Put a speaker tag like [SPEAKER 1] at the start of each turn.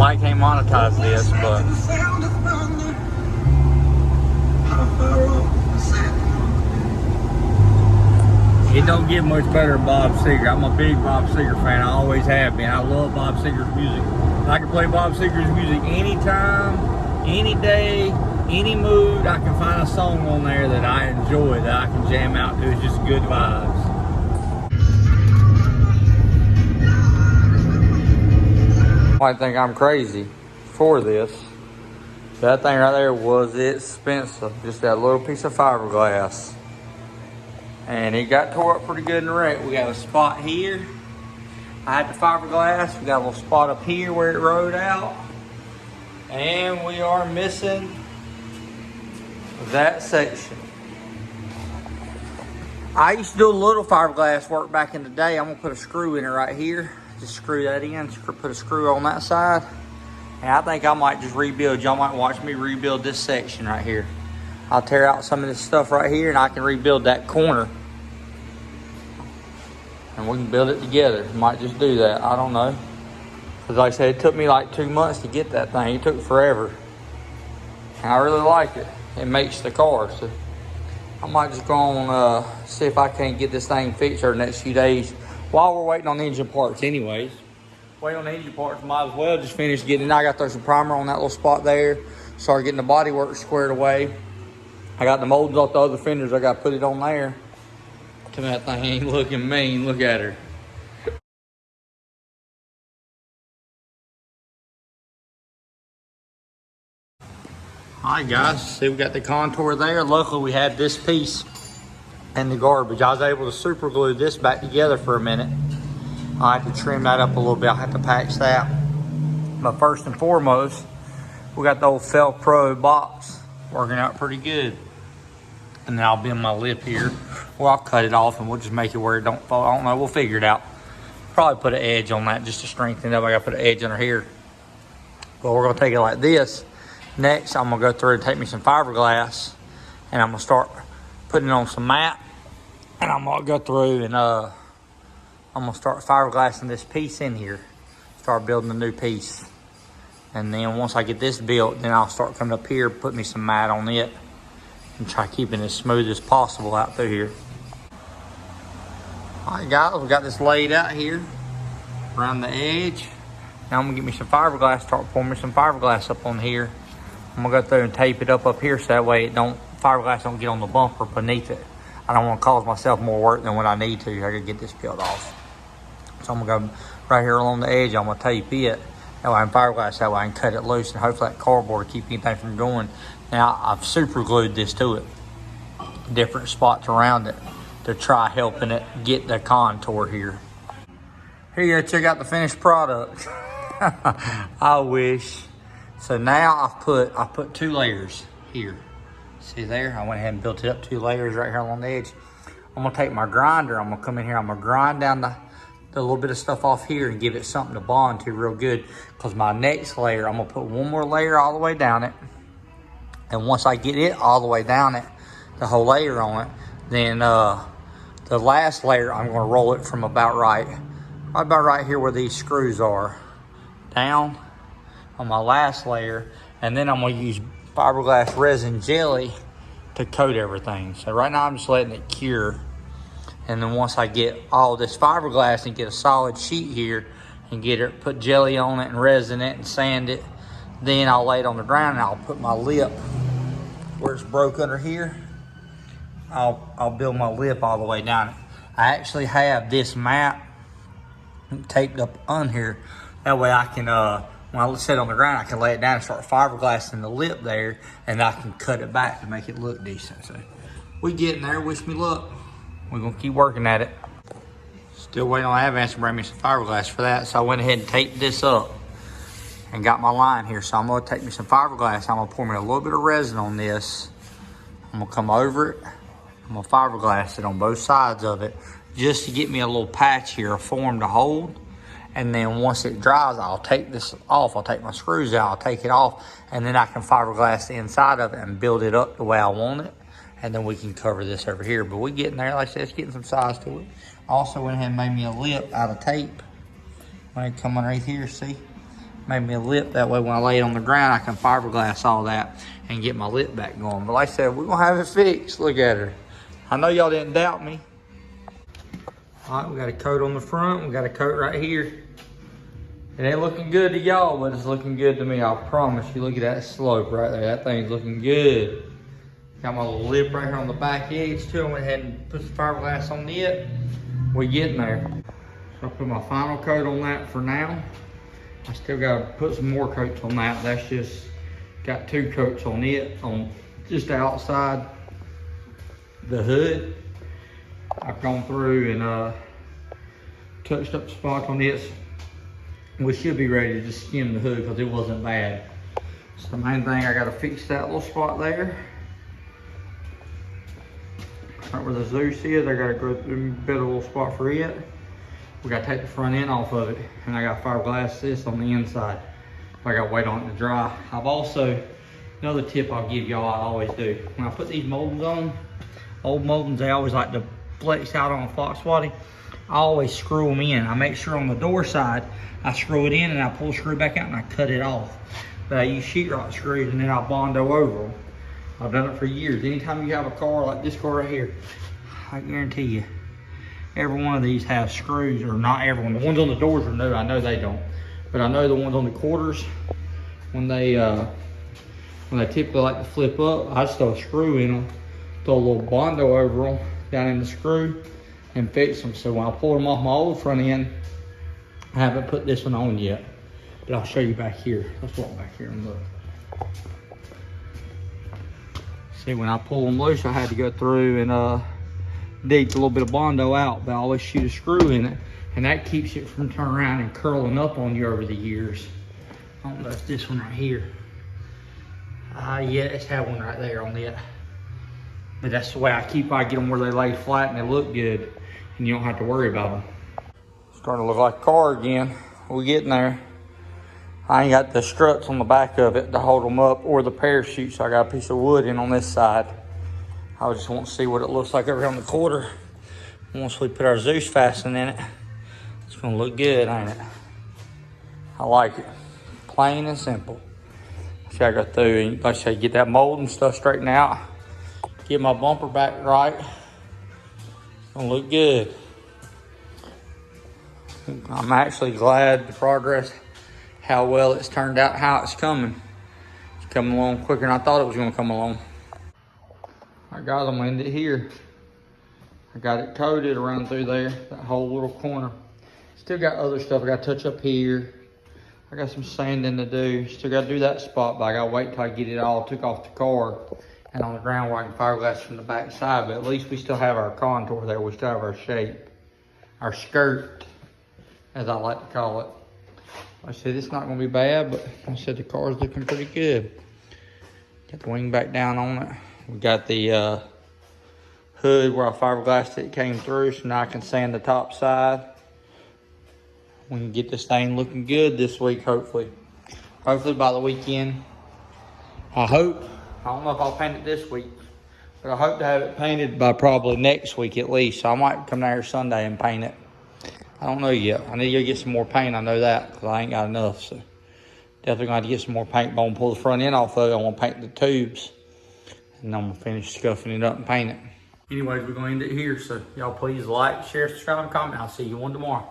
[SPEAKER 1] Mike can't monetize this, but it don't get much better than Bob Seger. I'm a big Bob Seger fan. I always have been. I love Bob Seger's music. I can play Bob Seger's music anytime, any day, any mood. I can find a song on there that I enjoy, that I can jam out to. It's just good vibes. I think I'm crazy for this. That thing right there was expensive. Just that little piece of fiberglass. And it got tore up pretty good in the wreck. We got a spot here. I had the fiberglass. We got a little spot up here where it rode out. And we are missing that section. I used to do a little fiberglass work back in the day. I'm gonna put a screw in it right here. Just screw that in, put a screw on that side. And I think I might just rebuild. Y'all might watch me rebuild this section right here. I'll tear out some of this stuff right here and I can rebuild that corner. And we can build it together. Might just do that, I don't know. Because like I said, it took me like 2 months to get that thing. It took forever. And I really like it. It makes the car. So I might just go on, see if I can't get this thing fixed over the next few days. While we're waiting on the engine parts anyways. Wait on the engine parts, might as well just finish getting it. I got to throw some primer on that little spot there. Start getting the body work squared away. I got the moldings off the other fenders. I got to put it on there. Tell me that thing ain't looking mean. Look at her. Alright guys, see we got the contour there. Luckily we had this piece in the garbage. I was able to super glue this back together for a minute. I had to trim that up a little bit. I had to patch that. But first and foremost, we got the old Velcro box working out pretty good. And then I'll bend my lip here. Or I'll cut it off and we'll just make it where it don't fall. I don't know, we'll figure it out. Probably put an edge on that just to strengthen it up. I gotta put an edge under here. But we're gonna take it like this. Next, I'm gonna go through and take me some fiberglass and I'm gonna start putting on some mat. And I'm gonna go through and I'm gonna start fiberglassing this piece in here. Start building a new piece. And then once I get this built, then I'll start coming up here, put me some mat on it. And try keeping it as smooth as possible out through here. All right guys, we got this laid out here around the edge. Now I'm gonna get me some fiberglass, start pouring me some fiberglass up on here. I'm gonna go through and tape it up here so that way fiberglass don't get on the bumper beneath it. I don't wanna cause myself more work than what I need to. I gotta get this peeled off. So I'm gonna go right here along the edge, I'm gonna tape it. That way I'm fiberglass, that way I can cut it loose and hopefully that cardboard will keep anything from going. Now, I've super glued this to it, different spots around it to try helping it get the contour here. Here you go, check out the finished product. I wish. So now I put 2 layers here. See there? I went ahead and built it up 2 layers right here along the edge. I'm gonna take my grinder, I'm gonna come in here, I'm gonna grind down the little bit of stuff off here and give it something to bond to real good. Because my next layer, I'm gonna put 1 more layer all the way down it. And once I get it all the way down it, the whole layer on it, then the last layer, I'm gonna roll it from about right here where these screws are, down on my last layer. And then I'm gonna use fiberglass resin jelly to coat everything. So right now I'm just letting it cure. And then once I get all this fiberglass and get a solid sheet here and get it, put jelly on it and resin it and sand it, then I'll lay it on the ground and I'll put my lip where it's broke under here. I'll build my lip all the way down it. I actually have this mat taped up on here. That way I can, when I set it on the ground, I can lay it down and start fiberglassing the lip there and I can cut it back to make it look decent. So we getting there, wish me luck. We're gonna keep working at it. Still waiting on Avance to bring me some fiberglass for that. So I went ahead and taped this up and got my line here. So I'm gonna take me some fiberglass. I'm gonna pour me a little bit of resin on this. I'm gonna come over it. I'm gonna fiberglass it on both sides of it just to get me a little patch here, a form to hold. And then once it dries, I'll take this off. I'll take my screws out, I'll take it off, and then I can fiberglass the inside of it and build it up the way I want it. And then we can cover this over here. But we're getting there, like I said, it's getting some size to it. I also went ahead and made me a lip out of tape. When I come underneath here, see? Made me a lip. That way when I lay it on the ground, I can fiberglass all that and get my lip back going. But like I said, we're gonna have it fixed. Look at her. I know y'all didn't doubt me. All right, we got a coat on the front. We got a coat right here. It ain't looking good to y'all, but it's looking good to me. I promise you. Look at that slope right there. That thing's looking good. Got my little lip right here on the back edge too. I went ahead and put some fiberglass on it. We're getting there. So I put my final coat on that for now. I still gotta put some more coats on that. That's just got 2 coats on it, on just the outside the hood. I've gone through and touched up the spots on this. We should be ready to just skim the hood because it wasn't bad. So the main thing, I gotta fix that little spot there. Right where the Zeus is, I gotta go through a better little spot for it. We gotta take the front end off of it, and I got fiberglass this on the inside. I gotta wait on it to dry. I've also, another tip I'll give y'all, I always do. When I put these moldings on, old moldings, they always like to flex out on a Fox Waddy. I always screw them in. I make sure on the door side, I screw it in and I pull the screw back out and I cut it off. But I use sheetrock screws and then I Bondo over them. I've done it for years. Anytime you have a car like this car right here, I guarantee you, every one of these have screws, or not every one. The ones on the doors are new, I know they don't. But I know the ones on the quarters, when they typically like to flip up, I just throw a screw in them, throw a little Bondo over them, down in the screw, and fix them. So when I pull them off my old front end, I haven't put this one on yet. But I'll show you back here. Let's walk back here and look. See, when I pull them loose, I had to go through and dig a little bit of Bondo out, but I always shoot a screw in it, and that keeps it from turning around and curling up on you over the years. I don't know if this one right here. Yeah, it's had one right there on it. But that's the way I get them where they lay flat and they look good, and you don't have to worry about them. Starting to look like a car again. We're getting there. I ain't got the struts on the back of it to hold them up, or the parachute, so I got a piece of wood in on this side. I just want to see what it looks like over here on the quarter. Once we put our Zeus fastening in it, it's gonna look good, ain't it? I like it. Plain and simple. So I go through and, like I said, get that mold and stuff straightened out. Get my bumper back right. It's gonna look good. I'm actually glad the progress, how well it's turned out, how it's coming. It's coming along quicker than I thought it was gonna come along. I got them in it here. I got it coated around through there, that whole little corner. Still got other stuff I gotta touch up here. I got some sanding to do. Still gotta do that spot, but I gotta wait till I get it all took off the car and on the ground where I can fiberglass from the back side. But at least we still have our contour there. We still have our shape, our skirt, as I like to call it. I said it's not gonna be bad, but I said the car's looking pretty good. Got the wing back down on it. We got the hood where I fiberglassed it came through, so now I can sand the top side. We can get this thing looking good this week, hopefully. Hopefully by the weekend. I hope. I don't know if I'll paint it this week, but I hope to have it painted by probably next week at least. So I might come down here Sunday and paint it. I don't know yet. I need to go get some more paint. I know that because I ain't got enough. So definitely going to get some more paint. But I'm going to pull the front end off of it. I want to paint the tubes. And I'm going to finish scuffing it up and paint it. Anyways, we're going to end it here. So y'all please like, share, subscribe, and comment. I'll see you one tomorrow.